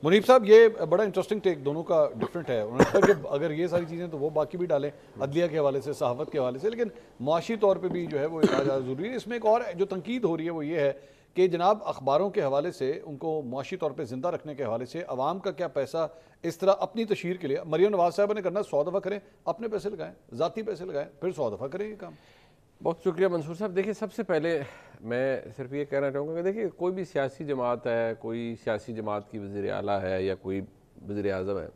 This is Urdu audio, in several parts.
منیب صاحب یہ بڑا انٹرسٹنگ ٹیک دونوں کا ڈفرینٹ ہے. انہوں نے کہا کہ اگر یہ ساری چیزیں تو وہ باقی بھی ڈالیں عدلیہ کے حوالے سے, صحافت کے حوالے سے, لیکن معاشی طور پہ بھی جو ہے وہ کہا زیادہ ضروری ہے. اس میں ایک اور جو تنقید ہو رہی ہے وہ یہ ہے کہ جناب اخباروں کے حوالے سے ان کو معاشی طور پہ زندہ رکھنے کے حوالے سے عوام کا کیا پیسہ اس طرح اپنی تشہیر کے لیے مریم نواز صاحبہ نے کرنا 100 دفعہ کریں, اپنے پیسے لگائیں, ذاتی پیسے لگائیں, پھر 100 دفعہ کریں یہ کام. بہت شکریہ منصور صاحب. دیکھیے سب سے پہلے میں صرف یہ کہنا چاہوں گا کہ دیکھیے کوئی بھی سیاسی جماعت ہے, کوئی سیاسی جماعت کی وزیر اعلیٰ ہے یا کوئی وزیر اعظم ہے,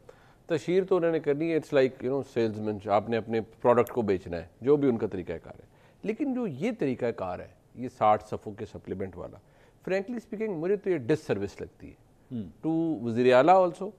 تشہیر تو انہوں نے کرنی ہے. اٹس لائک سیلز مین, آپ نے اپنے پروڈکٹ کو بیچنا ہے, جو بھی ان کا طریقہ کار ہے. لیکن جو یہ طریقہ کار ہے یہ 60 صفحوں کے سپلیمنٹ والا, فرینکلی اسپیکنگ مجھے تو یہ ڈس سروس لگتی ہے ٹو وزیر اعلیٰ آلسو.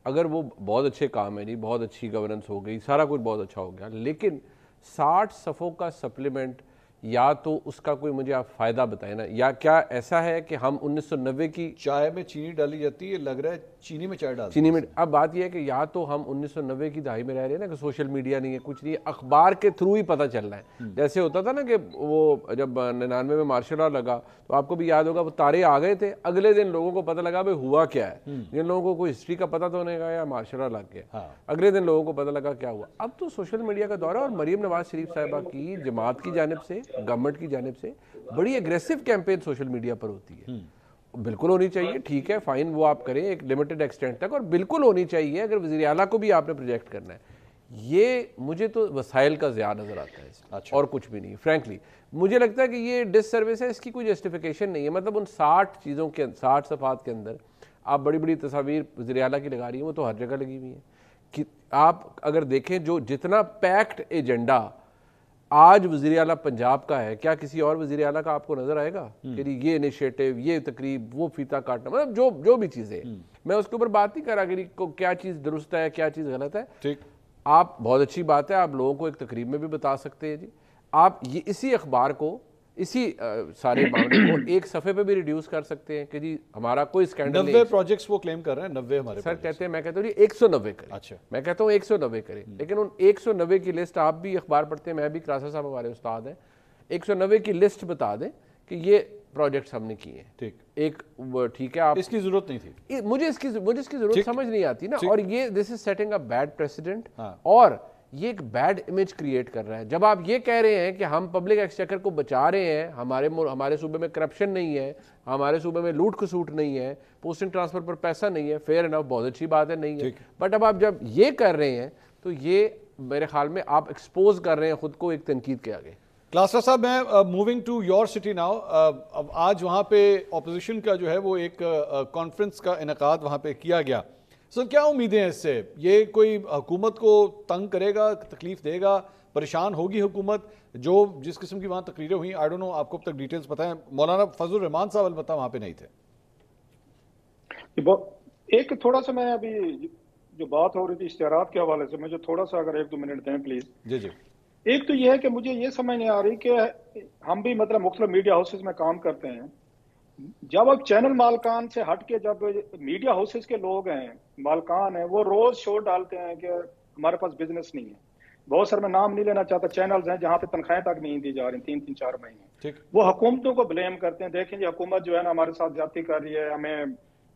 اگر وہ بہت اچھے کام ہے, نہیں بہت اچھی گورننس ہو گئی, سارا کچھ بہت اچھا ہو گیا, لیکن 60 صفحوں کا سپلیمنٹ, یا تو اس کا کوئی مجھے آپ فائدہ بتائیں نا. یا کیا ایسا ہے کہ ہم 1990 کی چائے میں چینی ڈالی جاتی ہے, لگ رہا ہے چینی میں چائے ڈالتی چینی میں. اب بات یہ ہے کہ یا تو ہم 1990 کی دہائی میں رہ رہے ہیں نا کہ سوشل میڈیا نہیں ہے, کچھ نہیں ہے, اخبار کے تھرو ہی پتہ چل رہا ہے. جیسے ہوتا تھا نا کہ وہ جب 99 میں مارشل لا لگا تو آپ کو بھی یاد ہوگا وہ تارے آ گئے تھے, اگلے دن لوگوں کو پتہ لگا بھائی ہوا کیا ہے. جن لوگوں کو کوئی ہسٹری کا پتہ تو نہیں گا یا مارشل لا لگ گیا, اگلے دن لوگوں کو پتہ لگا کیا ہوا. اب تو سوشل میڈیا کا دور ہے, اور مریم نواز شریف صاحبہ کی جماعت کی جانب سے, گورنمنٹ کی جانب سے بڑی ایگریسو کیمپین سوشل میڈیا پر ہوتی ہے. بالکل ہونی چاہیے, ٹھیک ہے, فائن, وہ آپ کریں ایک لمیٹڈ ایکسٹینٹ تک, اور بالکل ہونی چاہیے اگر وزیر اعلیٰ کو بھی آپ نے پروجیکٹ کرنا ہے. یہ مجھے تو وسائل کا ضیاع نظر آتا ہے اس میں, اور کچھ بھی نہیں. فرینکلی مجھے لگتا ہے کہ یہ ڈس سروس ہے, اس کی کوئی جسٹیفیکیشن نہیں ہے. مطلب ان 60 چیزوں کے 60 صفحات کے اندر آپ بڑی بڑی تصاویر وزیر اعلیٰ کی لگا رہی ہیں, وہ تو ہر جگہ لگی ہوئی ہیں. کہ آپ اگر دیکھیں جو جتنا پیکڈ ایجنڈا آج وزیر اعلیٰ پنجاب کا ہے, کیا کسی اور وزیر اعلیٰ کا آپ کو نظر آئے گا کہ یہ انیشیٹو, یہ تقریب, وہ فیتا کاٹنا, مطلب جو بھی چیزیں, میں اس کے اوپر بات نہیں کر رہا کہ کیا چیز درست ہے کیا چیز غلط ہے. ٹھیک, آپ بہت اچھی بات ہے, آپ لوگوں کو ایک تقریب میں بھی بتا سکتے ہیں جی. آپ یہ اسی اخبار کو, اسی سارے معاملے کو ایک صفحے پہ بھی ریڈیوس کر سکتے ہیں کہ جی ہمارا کوئی سکینڈل نہیں. 90 پروجیکٹس وہ کلیم کر رہے ہیں, 90 ہمارے سر کہتے ہیں, میں کہتا ہوں جی 190 کریں. اچھا, میں کہتا ہوں 190 کریں, لیکن ان 190 کی لسٹ, آپ بھی اخبار پڑھتے ہیں, میں بھی, قراصہ صاحب ہمارے استاد ہیں, 190 کی لسٹ بتا دیں کہ یہ پروجیکٹس ہم نے کیے ہیں. ٹھیک, ایک ٹھیک ہے, آپ اس کی ضرورت نہیں تھی, مجھے اس کی ضرورت سمجھ نہیں آتی نا. اور یہ دس از سیٹنگ اے بیڈ پریسیڈنٹ, اور یہ ایک بیڈ امیج کریٹ کر رہا ہے. جب آپ یہ کہہ رہے ہیں کہ ہم پبلک ایکسچیکر کو بچا رہے ہیں, ہمارے صوبے میں کرپشن نہیں ہے, ہمارے صوبے میں لوٹ کھسوٹ نہیں ہے, پوسٹنگ ٹرانسفر پر پیسہ نہیں ہے, فیئر انف, بہت اچھی بات ہے, نہیں ہے. بٹ اب آپ جب یہ کر رہے ہیں تو یہ میرے خیال میں آپ ایکسپوز کر رہے ہیں خود کو ایک تنقید کے آگے. کلاسٹر صاحب, میں moving to your city now, اب آج وہاں پہ اپوزیشن کا جو ہے وہ ایک کانفرنس کا انعقاد وہاں پہ کیا گیا. سر کیا امیدیں ہیں اس سے؟ یہ کوئی حکومت کو تنگ کرے گا, تکلیف دے گا, پریشان ہوگی حکومت؟ جو جس قسم کی وہاں تقریریں ہوئیں, آئی ڈونٹ نو آپ کو اب تک ڈیٹیلز پتہ ہیں, مولانا فضل الرحمان صاحب البتہ وہاں پہ نہیں تھے. ایک تھوڑا سا میں ابھی جو بات ہو رہی تھی اشتہارات کے حوالے سے, مجھے تھوڑا سا اگر 1-2 منٹ دیں پلیز. جی جی. ایک تو یہ ہے کہ مجھے یہ سمجھ نہیں آ رہی کہ ہم بھی مطلب مختلف میڈیا ہاؤسز میں کام کرتے ہیں, جب اب چینل مالکان سے ہٹ کے جب میڈیا ہاؤسز کے لوگ ہیں, مالکان ہیں, وہ روز شو ڈالتے ہیں کہ ہمارے پاس بزنس نہیں ہے. بہت سارے میں نام نہیں لینا چاہتا, چینلز ہیں جہاں پہ تنخواہیں تک نہیں دی جا رہی 3-4 مہینے. وہ حکومتوں کو بلیم کرتے ہیں, دیکھیں جی حکومت جو ہے نا ہمارے ساتھ زیادتی کر رہی ہے, ہمیں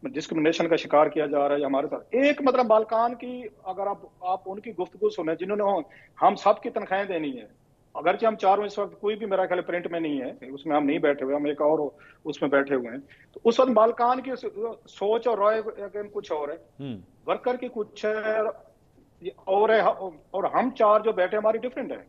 ڈسکرمنیشن کا شکار کیا جا رہا ہے ہمارے ساتھ. ایک مطلب مالکان کی اگر آپ ان کی گفتگو سنیں جنہوں نے ہم سب کی تنخواہیں دینی ہے, اگرچہ ہم چاروں اس وقت کوئی بھی میرا خیال پرنٹ میں نہیں ہے, اس میں ہم نہیں بیٹھے ہوئے, ہم ایک اور اس میں بیٹھے ہوئے ہیں, تو اس وقت مالکان کی سوچ اور رائے کچھ اور ہے, ورکر کی کچھ ہے اور ہے, اور ہم چار جو بیٹھے ہماری ڈفرینٹ ہے.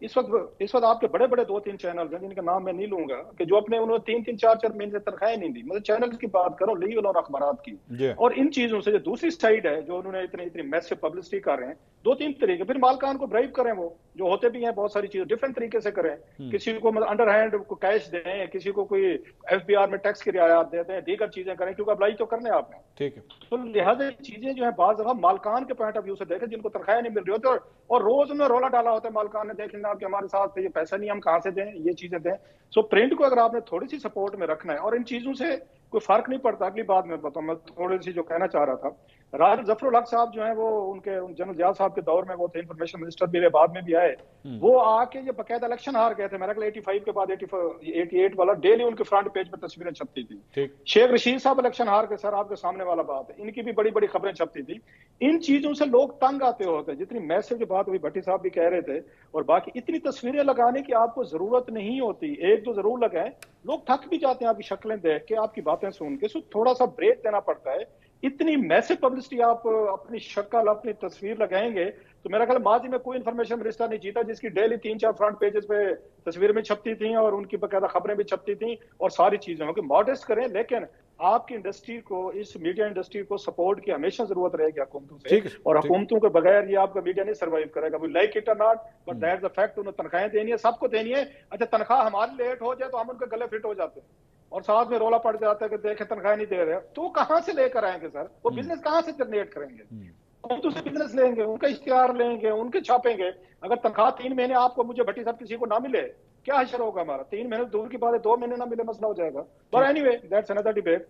اس وقت آپ کے بڑے بڑے 2-3 چینلز ہیں جن کا نام میں نہیں لوں گا, کہ جو اپنے انہوں نے 3-4 مہینے سے تنخواہیں نہیں دی. مطلب چینلز کی بات کرو, لیگل اور اخبارات کی, اور ان چیزوں سے جو دوسری سائڈ ہے جو انہوں نے اتنی میسو پبلسٹی کر رہے ہیں, 2-3 طریقے. پھر مالکان کو برائب کریں, وہ جو ہوتے بھی ہیں بہت ساری چیزیں ڈفرینٹ طریقے سے کریں. کسی کو مطلب انڈر ہینڈ کو کیش دیں, کسی کو کوئی FBR میں ٹیکس کی رعایات دیتے ہیں, دیگر چیزیں کریں, کیونکہ اپلائی تو کرنے آپ نے. ٹھیک ہے, تو لہٰذا چیزیں جو ہیں بعض دفعہ مالکان کے پوائنٹ آف ویو سے دیکھیں جن کو تنخواہیں نہیں مل رہی ہوتی, اور روز انہوں نے رولا ڈالا ہوتا ہے مالکان نے, دیکھ لینا آپ کہ ہمارے ساتھ یہ پیسہ نہیں, ہم کہاں سے دیں, یہ چیزیں دیں. سو پرنٹ کو اگر آپ نے تھوڑی سی سپورٹ میں رکھنا ہے, اور ان چیزوں سے کوئی فرق نہیں پڑتا. اگلی بات میں بتاؤں, میں تھوڑی سی جو کہنا چاہ رہا تھا, راجہ ظفر الحق صاحب جو ہیں وہ ان کے جنرل ضیاء صاحب کے دور میں وہ تھے, انفارمیشن منسٹر بھی بعد میں بھی آئے, وہ آ کے یہ باقاعدہ الیکشن ہار گئے تھے. میرا خیال 85 کے بعد 88 والا ڈیلی ان کے فرنٹ پیج پہ تصویریں چھپتی تھی. شیخ رشید صاحب الیکشن ہار کے, سر آپ کے سامنے والا بات ہے, ان کی بھی بڑی بڑی خبریں چھپتی تھی. ان چیزوں سے لوگ تنگ آتے ہوتے, جتنی میسج جو بات ہوئی بھٹی صاحب بھی کہہ رہے تھے, اور باقی اتنی تصویریں لگانے کی آپ کو ضرورت نہیں ہوتی, ایک دو ضرور لگائیں. لوگ تھک بھی جاتے ہیں آپ کی شکلیں دیکھ کے, آپ کی باتیں سن کے, سو تھوڑا سا بریک دینا پڑتا ہے. اتنی میسو پبلسٹی آپ اپنی شکل اپنی تصویر لگائیں گے تو میرا خیال ماضی میں کوئی انفارمیشن منسٹر نہیں جیتا جس کی ڈیلی 3-4 فرنٹ پیجز پہ تصویر میں چھپتی تھیں اور ان کی باقاعدہ خبریں بھی چھپتی تھیں اور ساری چیزیں. کہ ماڈسٹ کریں, لیکن آپ کی انڈسٹری کو, اس میڈیا انڈسٹری کو سپورٹ کی ہمیشہ ضرورت رہے گی حکومتوں سے, اور حکومتوں کے بغیر یہ آپ کا میڈیا نہیں سروائیو کرے گا. لائک اٹ اور not, but that is a fact. انہیں تنخواہیں دینی ہے, سب کو دینی ہے. اچھا تنخواہ ہماری لیٹ ہو جائے تو ہم ان کے گلے فٹ ہو جاتے ہیں اور ساتھ میں رولا پڑ جاتا ہے کہ دیکھیں تنخواہ نہیں دے رہے, تو کہاں سے لے کر آئیں گے سر؟ وہ بزنس کہاں سے جنریٹ کریں گے؟ حکومتوں سے بزنس لیں گے, ان کا اشتہار لیں گے, ان کے چھاپیں گے. اگر تنخواہ 3 مہینے آپ کو, مجھے بھٹی صاحب کسی کو نہ ملے, کیا حشر ہوگا ہمارا؟ 3 مہینے دور کی بات ہے, 2 مہینے نہ ملے مسئلہ ہو جائے گا. But anyway that's another debate.